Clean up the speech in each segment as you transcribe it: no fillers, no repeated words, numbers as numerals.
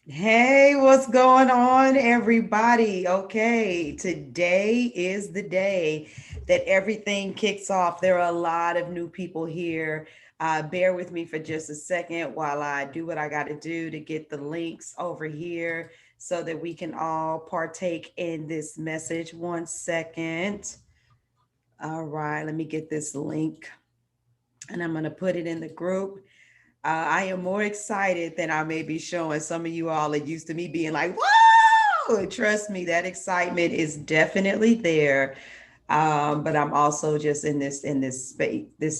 Hey, what's going on, everybody? Okay, today is the day that everything kicks off. There are a lot of new people here. Bear with me for just a second while I do what I got to do to get the links over here so that we can all partake in this message. 1 second. All right, let me get this link and I'm going to put it in the group. I am more excited than I may be showing some of you all. It used to me being like, whoa, trust me, that excitement is definitely there. But I'm also just in this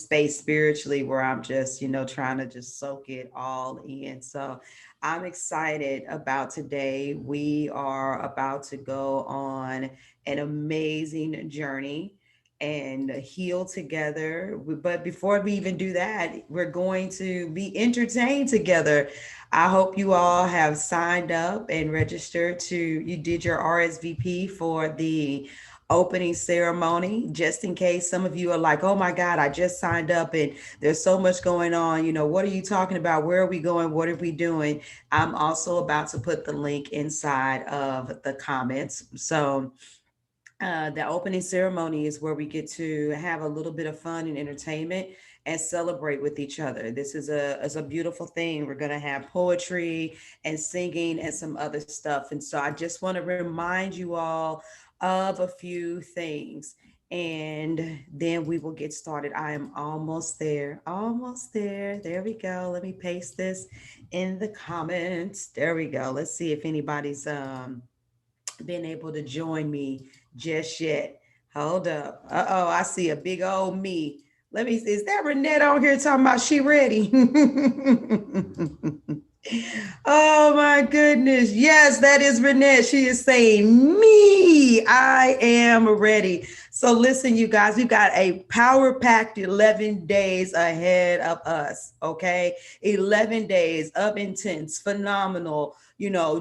space spiritually where I'm just, trying to just soak it all in. So I'm excited about today. We are about to go on an amazing journey and heal together. But before we even do that, we're going to be entertained together. I hope you all have signed up and registered you did your RSVP for the opening ceremony, just in case some of you are like, oh my God, I just signed up and there's so much going on. What are you talking about? Where are we going? What are we doing? I'm also about to put the link inside of the comments. So, the opening ceremony is where we get to have a little bit of fun and entertainment and celebrate with each other. This is a beautiful thing. We're gonna have poetry and singing and some other stuff. And so I just want to remind you all of a few things. And then we will get started. I am almost there. Almost there. There we go. Let me paste this in the comments. There we go. Let's see if anybody's been able to join me just yet. Hold up. Uh-oh, I see a big old me. Let me see. Is that Renette on here talking about she ready? Oh my goodness. Yes, that is Renette. She is saying, me, I am ready. So listen, you guys, we've got a power-packed 11 days ahead of us. Okay. 11 days of intense, phenomenal,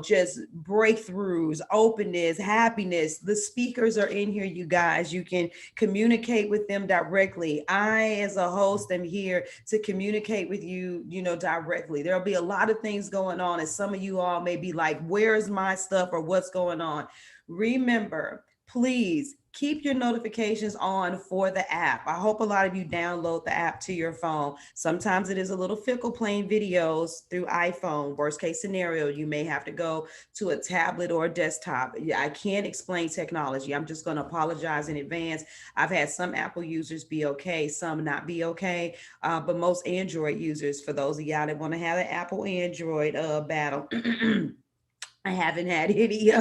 just breakthroughs, openness, happiness. The speakers are in here, you guys. You can communicate with them directly. I, as a host, am here to communicate with you, directly. There'll be a lot of things going on, and some of you all may be like, where's my stuff or what's going on? Remember, please keep your notifications on for the app. I hope a lot of you download the app to your phone. Sometimes it is a little fickle playing videos through iPhone. Worst case scenario, you may have to go to a tablet or a desktop. I can't explain technology. I'm just going to apologize in advance. I've had some Apple users be okay, some not be okay, but most Android users, for those of y'all that want to have an Apple Android battle, I haven't had any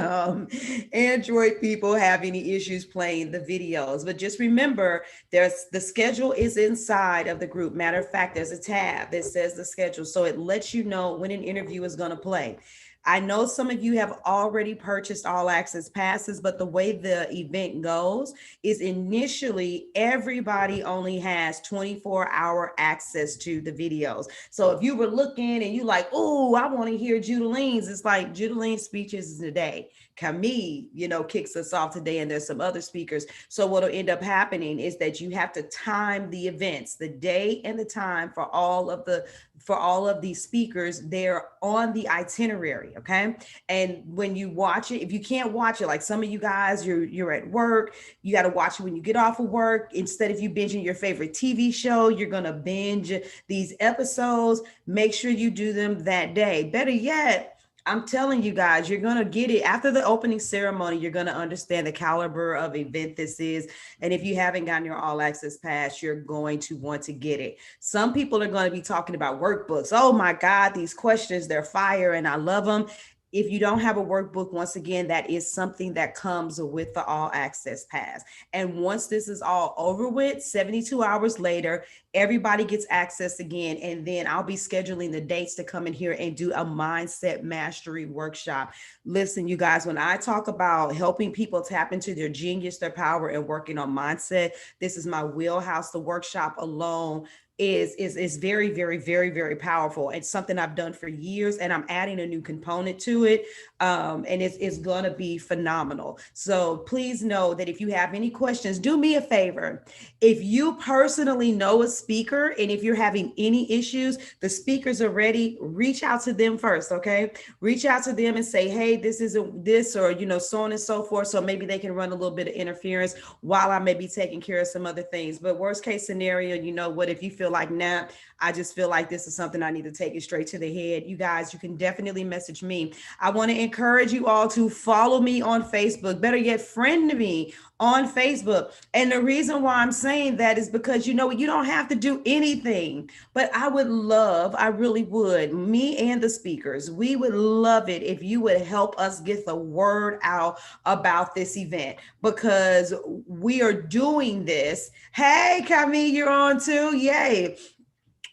Android people have any issues playing the videos. But just remember, there's the schedule is inside of the group. Matter of fact, there's a tab that says the schedule. So it lets you know when an interview is going to play. I know some of you have already purchased all access passes, but the way the event goes is initially everybody only has 24-hour access to the videos. So if you were looking and you like, oh, I want to hear Judaline's, it's like Judaline's speeches today. Camille, kicks us off today, and there's some other speakers. So what'll end up happening is that you have to time the events, the day and the time for all of these speakers. They're on the itinerary, okay? And when you watch it, if you can't watch it, like some of you guys, you're at work, you got to watch it when you get off of work. Instead of you binging your favorite TV show, you're going to binge these episodes. Make sure you do them that day. Better yet, I'm telling you guys, you're going to get it after the opening ceremony. You're going to understand the caliber of event this is. And if you haven't gotten your all access pass, you're going to want to get it. Some people are going to be talking about workbooks. Oh my God, these questions, they're fire and I love them. If you don't have a workbook, once again, that is something that comes with the all access pass. And once this is all over with, 72 hours later, everybody gets access again. And then I'll be scheduling the dates to come in here and do a mindset mastery workshop. Listen, you guys, when I talk about helping people tap into their genius, their power, and working on mindset, this is my wheelhouse. The workshop alone is very, very, very, very powerful. It's something I've done for years, and I'm adding a new component to it. And it's going to be phenomenal. So please know that if you have any questions, do me a favor. If you personally know a speaker, and if you're having any issues, the speakers are ready. Reach out to them first, okay? Reach out to them and say, hey, this isn't this, or, so on and so forth. So maybe they can run a little bit of interference while I may be taking care of some other things. But worst case scenario, what, if you feel like, nah, I just feel like this is something I need to take it straight to the head. You guys, you can definitely message me. I want to encourage you all to follow me on Facebook. Better yet, friend me on Facebook. And the reason why I'm saying that is because, you don't have to do anything, but I really would, me and the speakers, we would love it if you would help us get the word out about this event, because we are doing this. Hey, Camille, you're on too. Yay.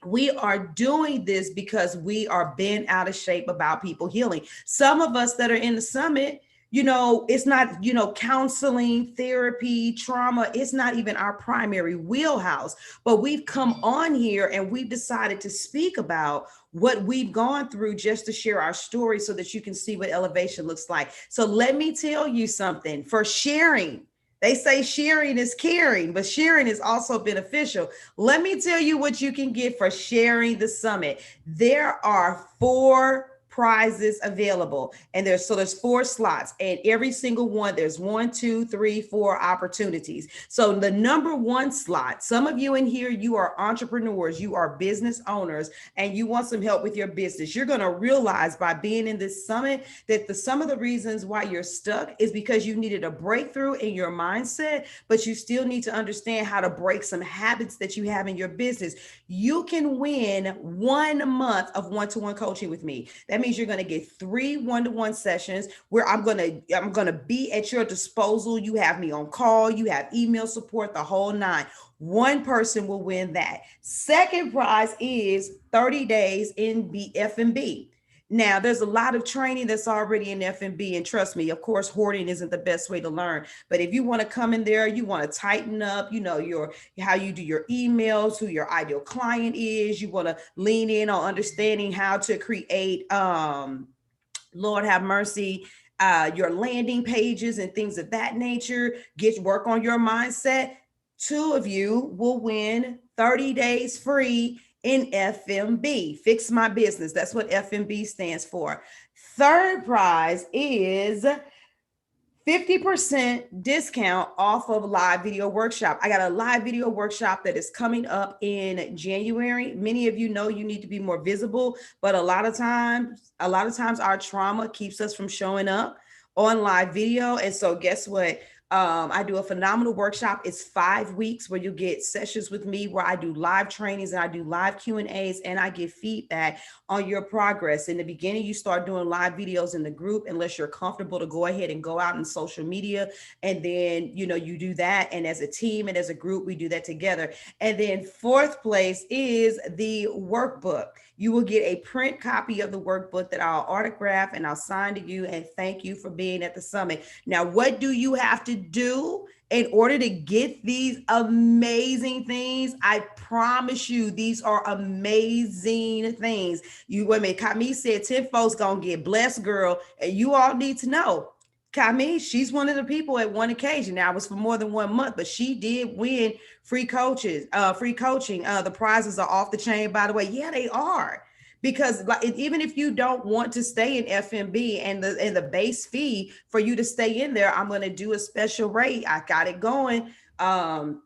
We are doing this because we are bent out of shape about people healing. Some of us that are in the summit, it's not, counseling, therapy, trauma. It's not even our primary wheelhouse, but we've come on here and we've decided to speak about what we've gone through just to share our story so that you can see what elevation looks like. So let me tell you something. For sharing, they say sharing is caring, but sharing is also beneficial. Let me tell you what you can get for sharing the summit. There are 4 prizes available, and there's 4 slots, and every single one, there's 1, 2, 3, 4 opportunities. So the number 1 slot, some of you in here, you are entrepreneurs, you are business owners, and you want some help with your business. You're going to realize by being in this summit that some of the reasons why you're stuck is because you needed a breakthrough in your mindset, but you still need to understand how to break some habits that you have in your business. You can win 1 month of one-to-one coaching with me. That means you're going to get 3 one-to-one sessions where I'm going to be at your disposal. You have me on call, you have email support, the whole 9. One person will win that. Second prize is 30 days in F&B. Now, there's a lot of training that's already in F&B, and trust me, of course, hoarding isn't the best way to learn. But if you want to come in there, you want to tighten up, how you do your emails, who your ideal client is. You want to lean in on understanding how to create, Lord have mercy, your landing pages and things of that nature. Work on your mindset. 2 of you will win 30 days free in F&B. Fix My Business. That's what F&B stands for. Third prize is 50% discount off of live video workshop. I got a live video workshop that is coming up in January. Many of you know you need to be more visible, but a lot of times our trauma keeps us from showing up on live video. And so guess what? I do a phenomenal workshop. It's 5 weeks where you get sessions with me where I do live trainings and I do live Q&As and I give feedback on your progress. In the beginning, you start doing live videos in the group unless you're comfortable to go ahead and go out in social media. And then, you do that. And as a team and as a group, we do that together. And then 4th place is the workbook. You will get a print copy of the workbook that I'll autograph and I'll sign to you and thank you for being at the summit. Now, what do you have to do in order to get these amazing things? I promise you, these are amazing things. Camille said 10 folks gonna get blessed, girl, and you all need to know. Camille, she's one of the people at one occasion. Now, it was for more than 1 month, but she did win free coaching. The prizes are off the chain, by the way. Yeah, they are. Because even if you don't want to stay in F&B and the base fee for you to stay in there, I'm going to do a special rate. I got it going. And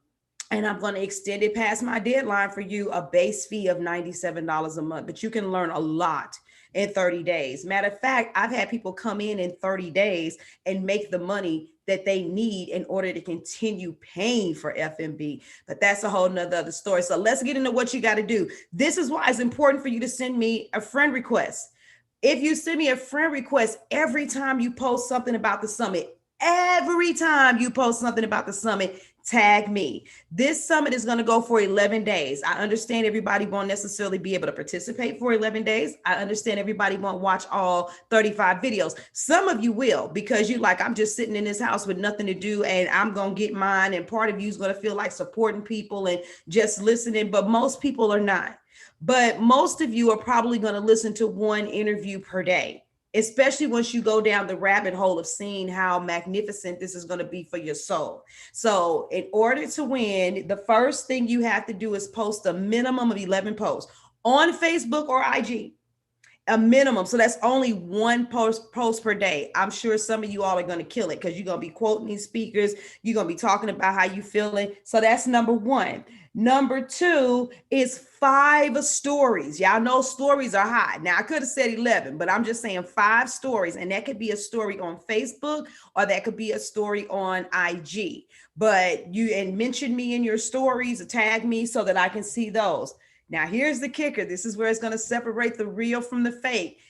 I'm going to extend it past my deadline for you, a base fee of $97 a month. But you can learn a lot in 30 days. Matter of fact, I've had people come in 30 days and make the money that they need in order to continue paying for F&B. But that's a whole nother other story. So let's get into what you got to do. This is why it's important for you to send me a friend request. If you send me a friend request every time you post something about the summit, tag me. This summit is going to go for 11 days. I understand everybody won't necessarily be able to participate for 11 days. I understand everybody won't watch all 35 videos. Some of you will, because you I'm just sitting in this house with nothing to do and I'm going to get mine. And part of you is going to feel like supporting people and just listening, but most people are not. But most of you are probably going to listen to 1 interview per day. especially once you go down the rabbit hole of seeing how magnificent this is going to be for your soul. So, in order to win, the first thing you have to do is post a minimum of 11 posts on Facebook or IG, a minimum. So that's only one post per day. I'm sure some of you all are going to kill it because you're going to be quoting these speakers. You're going to be talking about how you feeling. So that's number one. Number two is 5 stories. Y'all know stories are hot. Now I could have said 11, but I'm just saying 5 stories. And that could be a story on Facebook or that could be a story on IG. But you and mention me in your stories or tag me so that I can see those. Now, here's the kicker. This is where it's going to separate the real from the fake.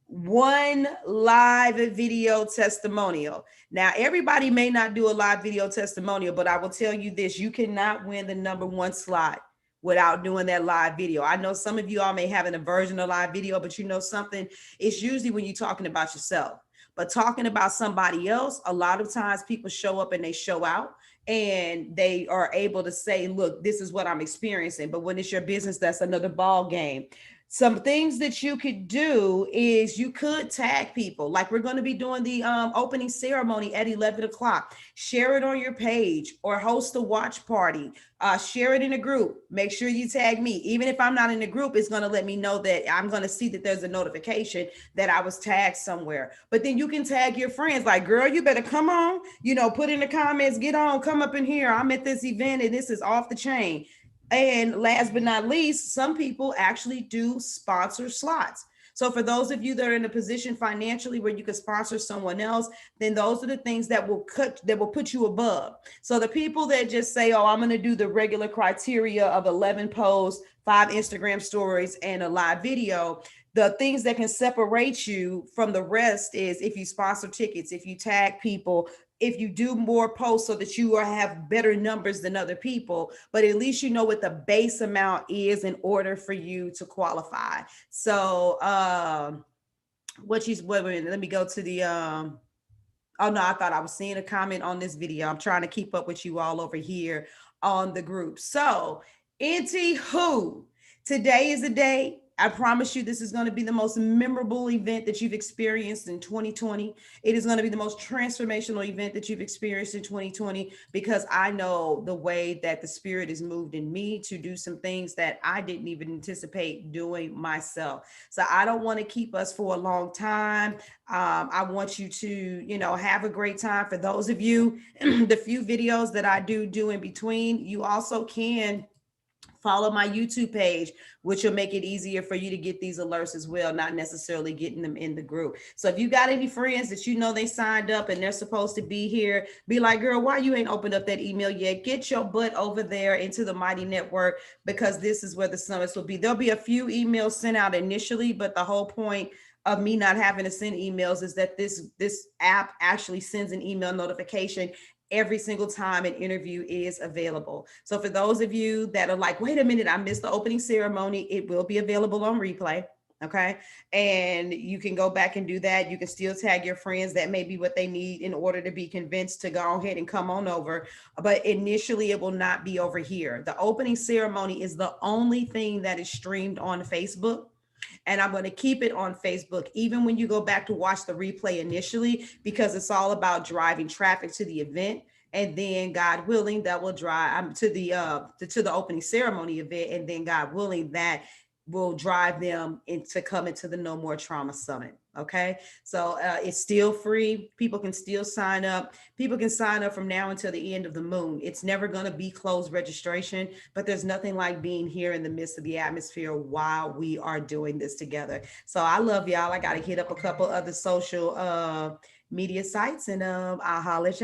1 live video testimonial. Now, everybody may not do a live video testimonial, but I will tell you this, you cannot win the number 1 slot without doing that live video. I know some of you all may have an aversion of live video, but you know something, it's usually when you're talking about yourself. But talking about somebody else, a lot of times people show up and they show out and they are able to say, look, this is what I'm experiencing. But when it's your business, that's another ball game. Some things that you could do is you could tag people, like we're going to be doing the opening ceremony at 11 o'clock. Share it on your page or host a watch party. Share it in a group. Make sure you tag me. Even if I'm not in the group, it's going to let me know that I'm going to see that there's a notification that I was tagged somewhere. But then you can tag your friends like, girl, you better come on, put in the comments, get on, come up in here. I'm at this event and this is off the chain. And last but not least, some people actually do sponsor slots. So for those of you that are in a position financially where you can sponsor someone else, then those are the things that will put you above. So the people that just say, oh, I'm going to do the regular criteria of 11 posts, 5 Instagram stories, and a live video, the things that can separate you from the rest is if you sponsor tickets, if you tag people, if you do more posts so that you have better numbers than other people, but at least you know what the base amount is in order for you to qualify. So let me go to the oh no, I thought I was seeing a comment on this video. I'm trying to keep up with you all over here on the group. So anywho, today is the day. I promise you this is going to be the most memorable event that you've experienced in 2020. It is going to be the most transformational event that you've experienced in 2020 because I know the way that the Spirit has moved in me to do some things that I didn't even anticipate doing myself. So I don't want to keep us for a long time. I want you to, have a great time. For those of you, the few videos that I do in between, you also can follow my YouTube page, which will make it easier for you to get these alerts as well, not necessarily getting them in the group. So if you got any friends that they signed up and they're supposed to be here, be like, girl, why you ain't opened up that email yet? Get your butt over there into the Mighty Network because this is where the summits will be. There'll be a few emails sent out initially, but the whole point of me not having to send emails is that this app actually sends an email notification every single time an interview is available. So for those of you that are like, wait a minute, I missed the opening ceremony, it will be available on replay. Okay. And you can go back and do that. You can still tag your friends. That may be what they need in order to be convinced to go ahead and come on over. But initially, it will not be over here. The opening ceremony is the only thing that is streamed on Facebook. And I'm going to keep it on Facebook, even when you go back to watch the replay initially, because it's all about driving traffic to the event. And then God willing, that will drive to the opening ceremony event. And then God willing, that will drive them into coming to the No More Trauma Summit. Okay. So it's still free. People can still sign up. People can sign up from now until the end of the moon. It's never going to be closed registration, but there's nothing like being here in the midst of the atmosphere while we are doing this together. So I love y'all. I got to hit up a couple other social media sites and I'll holler at y'all.